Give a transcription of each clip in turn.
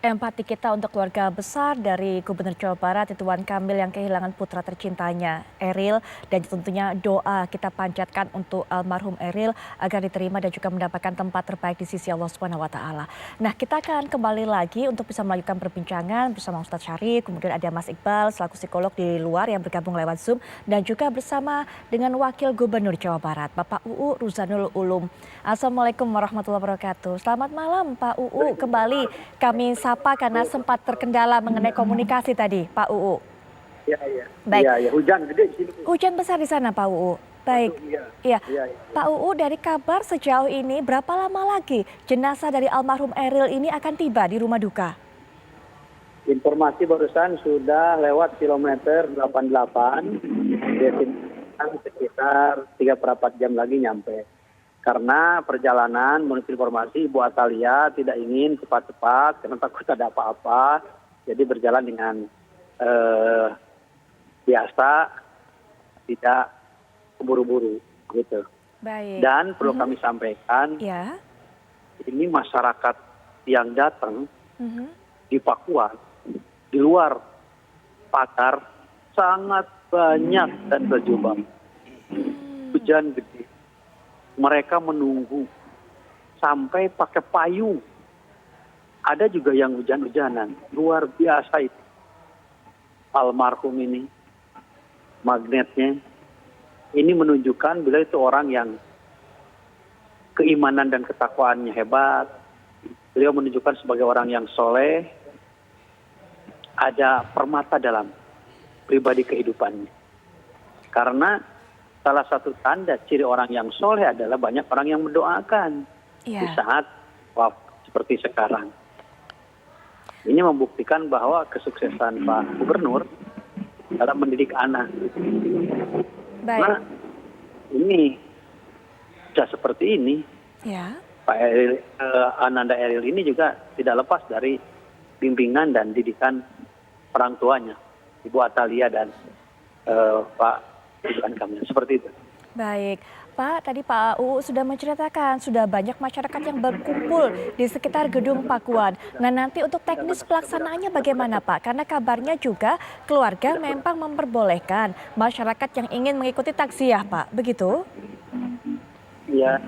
Empati kita untuk keluarga besar dari Gubernur Jawa Barat Ridwan Kamil yang kehilangan putra tercintanya Eril, dan tentunya doa kita panjatkan untuk almarhum Eril agar diterima dan juga mendapatkan tempat terbaik di sisi Allah Subhanahu wa taala. Nah, kita akan kembali lagi untuk bisa melanjutkan perbincangan bersama Ustadz Syarif, kemudian ada Mas Iqbal selaku psikolog di luar yang bergabung lewat Zoom, dan juga bersama dengan Wakil Gubernur Jawa Barat Bapak UU Ruzanul Ulum. Assalamualaikum warahmatullahi wabarakatuh. Selamat malam Pak UU, kembali kami sapa karena sempat terkendala mengenai komunikasi tadi, Pak UU. Iya. Baik. Iya, hujan gede di sini. Hujan besar di sana, Pak UU. Baik. Iya. Pak UU, dari kabar sejauh ini berapa lama lagi jenazah dari almarhum Eril ini akan tiba di rumah duka? Informasi barusan sudah lewat kilometer 88, sekitar 3/4 jam lagi nyampe. Karena perjalanan menurut informasi Ibu Atalia tidak ingin cepat-cepat karena takut ada apa-apa. Jadi berjalan dengan biasa, tidak buru-buru gitu. Baik. Dan perlu kami sampaikan, Ya. ini masyarakat yang datang di Pakuan, di luar pagar, sangat banyak dan berjubah. Hujan gede. Mereka menunggu sampai pakai payung. Ada juga yang hujan-hujanan. Luar biasa itu. Almarhum ini, magnetnya, ini menunjukkan bila itu orang yang keimanan dan ketakwaannya hebat. Beliau menunjukkan sebagai orang yang soleh, ada permata dalam pribadi kehidupannya. Karena salah satu tanda ciri orang yang soleh adalah banyak orang yang mendoakan di saat wafat seperti sekarang. Ini membuktikan bahwa kesuksesan Pak Gubernur dalam mendidik anak. Baik. Nah, ini sudah seperti ini. Ya. Pak Eril, Ananda Eril ini juga tidak lepas dari bimbingan dan didikan orang tuanya, Ibu Atalia dan Pak Ridwan Kamil, seperti itu. Baik, Pak, tadi Pak UU sudah menceritakan sudah banyak masyarakat yang berkumpul di sekitar gedung Pakuan. Nah, nanti untuk teknis pelaksanaannya bagaimana, Pak? Karena kabarnya juga keluarga memang memperbolehkan masyarakat yang ingin mengikuti takziah, Pak. Begitu? Iya.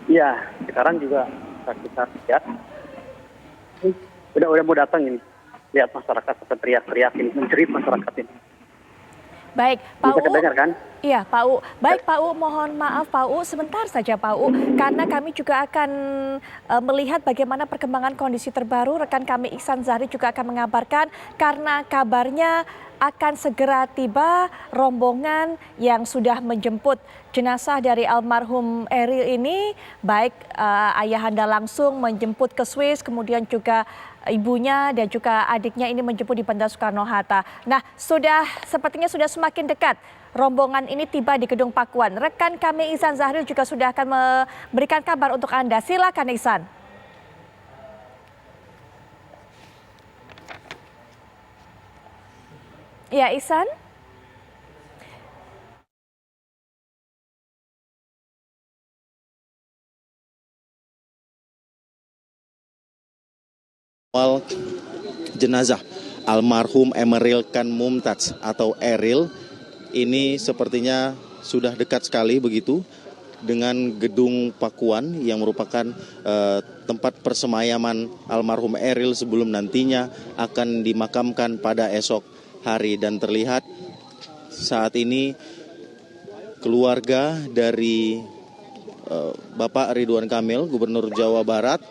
Iya, sekarang juga kita lihat. Udah mau datang ini. Lihat masyarakat seperti teriak-teriak ini, menjerit masyarakat ini. Baik, Pak Bisa UU. kedengar kan? Iya, Pak UU. Baik, Pak UU, mohon maaf Pak UU, sebentar saja Pak UU, karena kami juga akan melihat bagaimana perkembangan kondisi terbaru. Rekan kami Ihsan Zahri juga akan mengabarkan karena kabarnya akan segera tiba rombongan yang sudah menjemput jenazah dari almarhum Eril ini, baik ayahanda langsung menjemput ke Swiss, kemudian juga ibunya dan juga adiknya ini menjemput di Bandara Soekarno-Hatta. Nah, sepertinya sudah semakin dekat rombongan ini tiba di Gedung Pakuan. Rekan kami Ihsan Zahri juga sudah akan memberikan kabar untuk Anda. Silakan Ihsan. Ya, Ihsan. Jenazah almarhum Emeril Khan Mumtaz atau Eril ini sepertinya sudah dekat sekali begitu dengan Gedung Pakuan yang merupakan tempat persemayaman almarhum Eril sebelum nantinya akan dimakamkan pada esok hari. Dan terlihat saat ini keluarga dari Bapak Ridwan Kamil, Gubernur Jawa Barat,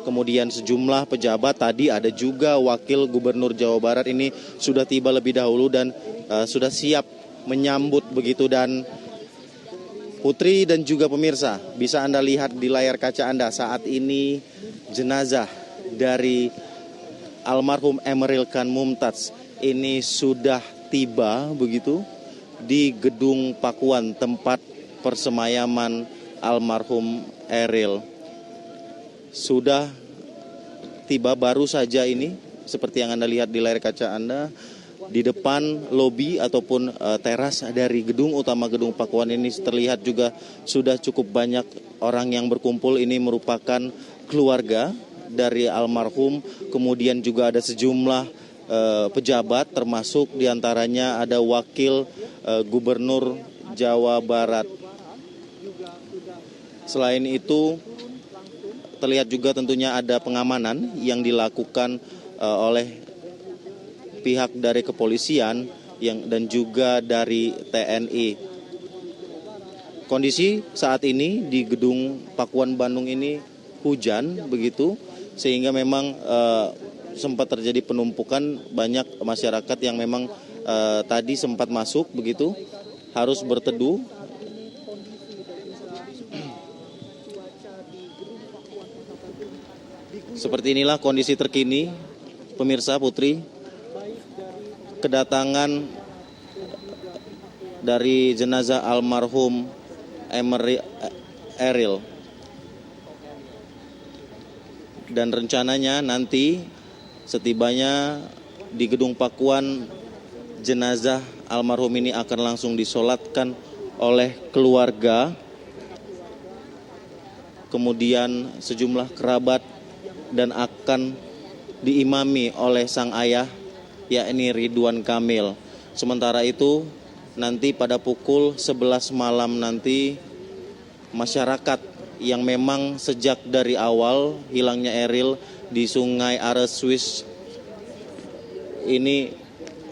kemudian sejumlah pejabat, tadi ada juga Wakil Gubernur Jawa Barat ini sudah tiba lebih dahulu dan sudah siap menyambut begitu. Dan Putri dan juga pemirsa, bisa Anda lihat di layar kaca Anda saat ini jenazah dari almarhum Emeril Khan Mumtaz ini sudah tiba begitu di Gedung Pakuan, tempat persemayaman almarhum Eril. Sudah tiba baru saja ini, seperti yang Anda lihat di layar kaca Anda, di depan lobi ataupun teras dari gedung utama Gedung Pakuan ini terlihat juga sudah cukup banyak orang yang berkumpul. Ini merupakan keluarga dari almarhum, kemudian juga ada sejumlah pejabat, termasuk diantaranya ada wakil Gubernur Jawa Barat. Selain itu, terlihat juga tentunya ada pengamanan yang dilakukan oleh pihak dari kepolisian dan juga dari TNI. Kondisi saat ini di Gedung Pakuan Bandung ini hujan begitu, sehingga memang sempat terjadi penumpukan, banyak masyarakat yang memang tadi sempat masuk begitu, harus berteduh. Seperti inilah kondisi terkini, pemirsa Putri, kedatangan dari jenazah almarhum Eril. Dan rencananya nanti setibanya di Gedung Pakuan, jenazah almarhum ini akan langsung disolatkan oleh keluarga, kemudian sejumlah kerabat, dan akan diimami oleh sang ayah, yakni Ridwan Kamil. Sementara itu nanti pada pukul 11 malam nanti, masyarakat yang memang sejak dari awal hilangnya Eril di Sungai Are Swiss ini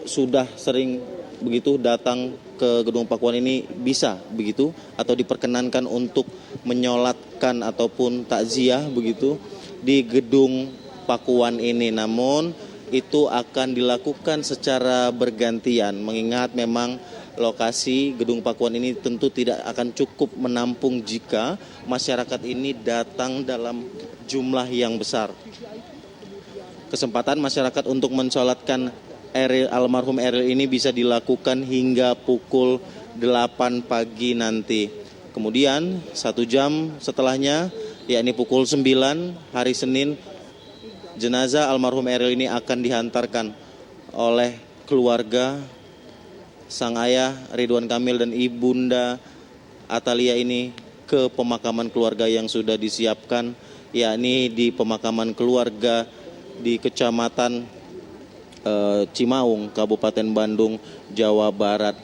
sudah sering begitu datang ke Gedung Pakuan ini, bisa begitu atau diperkenankan untuk menyolatkan ataupun takziah begitu di Gedung Pakuan ini. Namun itu akan dilakukan secara bergantian, mengingat memang lokasi Gedung Pakuan ini tentu tidak akan cukup menampung jika masyarakat ini datang dalam jumlah yang besar. Kesempatan masyarakat untuk mensolatkan almarhum Eril ini bisa dilakukan hingga pukul 8 pagi nanti. Kemudian 1 jam setelahnya, yakni pukul 9 hari Senin, jenazah almarhum Eril ini akan dihantarkan oleh keluarga sang ayah Ridwan Kamil dan ibunda Atalia ini ke pemakaman keluarga yang sudah disiapkan, yakni di pemakaman keluarga di Kecamatan Cimaung, Kabupaten Bandung, Jawa Barat.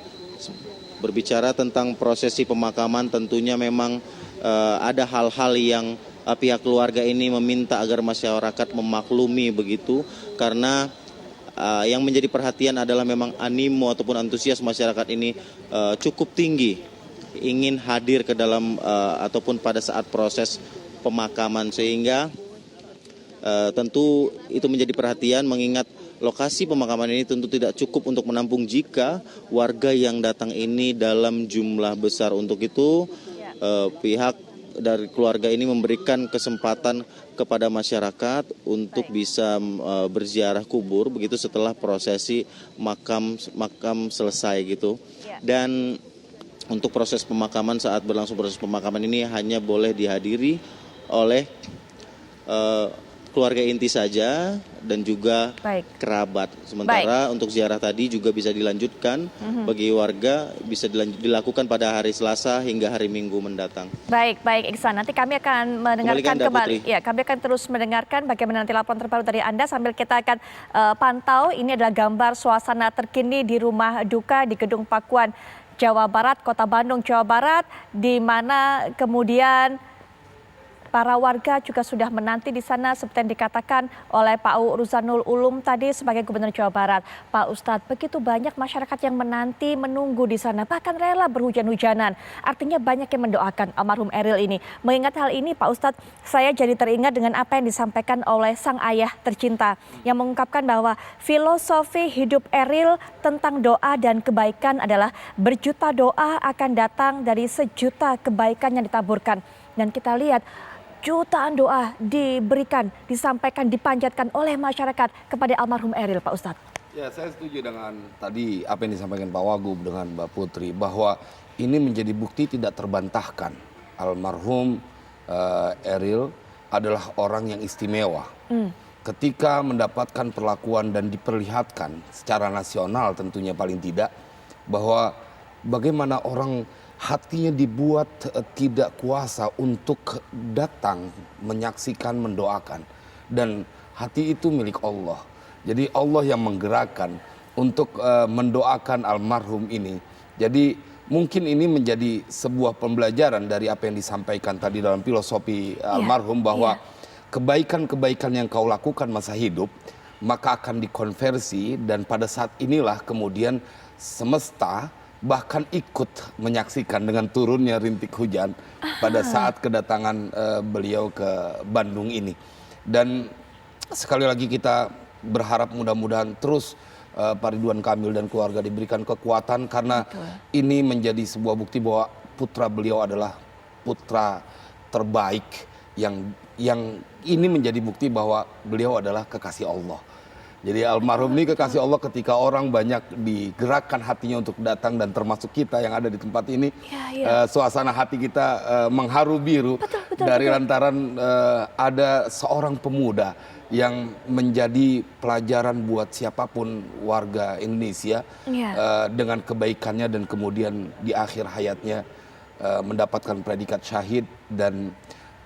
Berbicara tentang prosesi pemakaman, tentunya memang ada hal-hal yang pihak keluarga ini meminta agar masyarakat memaklumi begitu, karena yang menjadi perhatian adalah memang animo ataupun antusias masyarakat ini cukup tinggi, ingin hadir ke dalam ataupun pada saat proses pemakaman, sehingga tentu itu menjadi perhatian, mengingat lokasi pemakaman ini tentu tidak cukup untuk menampung jika warga yang datang ini dalam jumlah besar. Untuk itu pihak dari keluarga ini memberikan kesempatan kepada masyarakat untuk bisa berziarah kubur begitu setelah prosesi makam selesai gitu. Dan untuk proses pemakaman, saat berlangsung proses pemakaman ini hanya boleh dihadiri oleh keluarga inti saja dan juga kerabat. Sementara untuk ziarah tadi juga bisa dilanjutkan bagi warga, bisa dilakukan pada hari Selasa hingga hari Minggu mendatang. Baik Iksan. Nanti kami akan mendengarkan kembali. Ya, kami akan terus mendengarkan bagaimana nanti laporan terbaru dari Anda sambil kita akan pantau. Ini adalah gambar suasana terkini di rumah duka di Gedung Pakuan, Jawa Barat, Kota Bandung, Jawa Barat, di mana kemudian para warga juga sudah menanti di sana seperti yang dikatakan oleh Pak Ruzanul Ulum tadi sebagai Gubernur Jawa Barat. Pak Ustadz, begitu banyak masyarakat yang menanti, menunggu di sana, bahkan rela berhujan-hujanan. Artinya banyak yang mendoakan almarhum Eril ini. Mengingat hal ini Pak Ustadz, saya jadi teringat dengan apa yang disampaikan oleh sang ayah tercinta yang mengungkapkan bahwa filosofi hidup Eril tentang doa dan kebaikan adalah berjuta doa akan datang dari sejuta kebaikan yang ditaburkan. Dan kita lihat jutaan doa diberikan, disampaikan, dipanjatkan oleh masyarakat kepada almarhum Eril, Pak Ustadz. Ya, saya setuju dengan tadi apa yang disampaikan Pak Wagub dengan Mbak Putri, bahwa ini menjadi bukti tidak terbantahkan. Almarhum Eril adalah orang yang istimewa. Ketika mendapatkan perlakuan dan diperlihatkan secara nasional tentunya paling tidak, bahwa bagaimana orang hatinya dibuat tidak kuasa untuk datang menyaksikan, mendoakan. dan hati itu milik Allah. Jadi Allah yang menggerakkan untuk mendoakan almarhum ini. Jadi mungkin ini menjadi sebuah pembelajaran dari apa yang disampaikan tadi dalam filosofi almarhum, bahwa kebaikan-kebaikan yang kau lakukan masa hidup maka akan dikonversi, dan pada saat inilah kemudian semesta bahkan ikut menyaksikan dengan turunnya rintik hujan pada saat kedatangan beliau ke Bandung ini. Dan sekali lagi kita berharap mudah-mudahan terus Pak Ridwan Kamil dan keluarga diberikan kekuatan, karena ini menjadi sebuah bukti bahwa putra beliau adalah putra terbaik, yang ini menjadi bukti bahwa beliau adalah kekasih Allah. Jadi almarhum ini kekasih Allah, ketika orang banyak digerakkan hatinya untuk datang, dan termasuk kita yang ada di tempat ini, suasana hati kita mengharu biru dari lantaran ada seorang pemuda yang menjadi pelajaran buat siapapun warga Indonesia dengan kebaikannya, dan kemudian di akhir hayatnya mendapatkan predikat syahid. Dan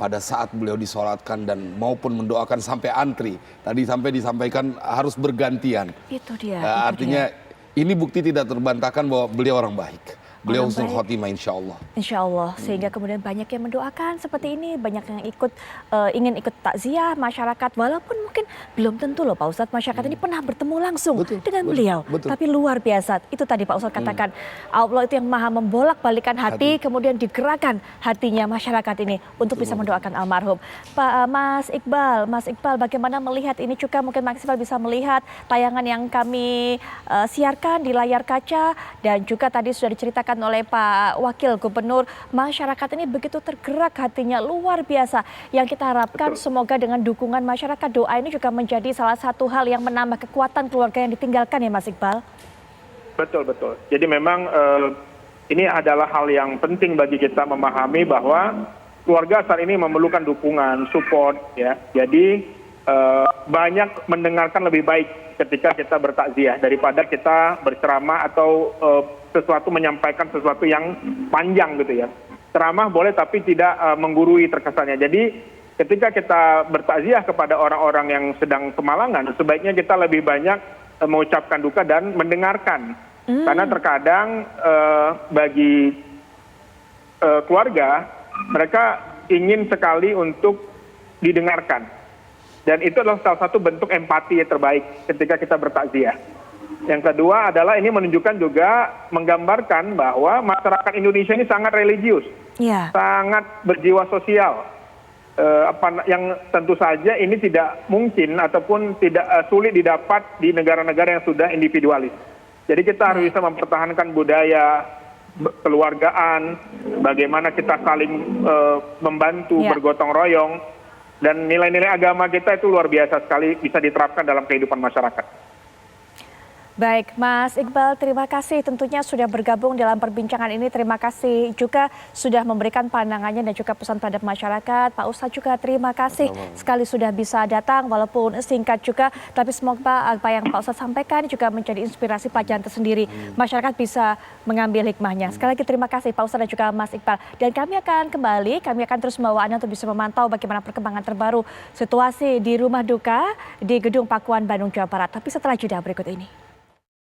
pada saat beliau disolatkan dan maupun mendoakan sampai antri, tadi sampai disampaikan harus bergantian. Itu dia. Artinya ini bukti tidak terbantahkan bahwa beliau orang baik. Beliau husnul khotimah insya Allah. Insya Allah, sehingga kemudian banyak yang mendoakan seperti ini, banyak yang ingin ikut takziah masyarakat, walaupun mungkin belum tentu loh Pak Ustadz, masyarakat ini pernah bertemu langsung dengan beliau. Tapi luar biasa, itu tadi Pak Ustadz katakan, Allah itu yang maha membolak-balikan hati, kemudian digerakkan hatinya masyarakat ini untuk bisa mendoakan almarhum. Pak Mas Iqbal bagaimana melihat ini juga, mungkin Mas Iqbal bisa melihat tayangan yang kami siarkan di layar kaca, dan juga tadi sudah diceritakan oleh Pak Wakil Gubernur, masyarakat ini begitu tergerak hatinya, luar biasa. Yang kita harapkan semoga dengan dukungan masyarakat, doa ini juga menjadi salah satu hal yang menambah kekuatan keluarga yang ditinggalkan ya Mas Iqbal. Betul. Jadi memang ini adalah hal yang penting bagi kita memahami bahwa keluarga saat ini memerlukan dukungan, support ya. Jadi banyak mendengarkan lebih baik ketika kita bertakziah daripada kita berceramah atau menyampaikan sesuatu yang panjang gitu ya. Ceramah boleh tapi tidak menggurui terkesannya. Jadi ketika kita bertakziah kepada orang-orang yang sedang kemalangan, sebaiknya kita lebih banyak mengucapkan duka dan mendengarkan. Karena terkadang bagi keluarga, mereka ingin sekali untuk didengarkan. Dan itu adalah salah satu bentuk empati yang terbaik ketika kita bertakziah. Yang kedua adalah ini menunjukkan juga, menggambarkan bahwa masyarakat Indonesia ini sangat religius, sangat berjiwa sosial. Yang tentu saja ini tidak mungkin ataupun tidak sulit didapat di negara-negara yang sudah individualis. Jadi kita harus bisa mempertahankan budaya keluargaan, bagaimana kita saling membantu, bergotong royong, dan nilai-nilai agama kita itu luar biasa sekali bisa diterapkan dalam kehidupan masyarakat. Baik, Mas Iqbal, terima kasih tentunya sudah bergabung dalam perbincangan ini. Terima kasih juga sudah memberikan pandangannya dan juga pesan terhadap masyarakat. Pak Ustadz juga terima kasih sekali sudah bisa datang, walaupun singkat juga. Tapi semoga apa yang Pak Ustadz sampaikan juga menjadi inspirasi pelajaran tersendiri. Masyarakat bisa mengambil hikmahnya. Sekali lagi terima kasih Pak Ustadz dan juga Mas Iqbal. Dan kami akan terus membawa Anda untuk bisa memantau bagaimana perkembangan terbaru situasi di rumah duka di Gedung Pakuan Bandung, Jawa Barat. Tapi setelah jeda berikut ini.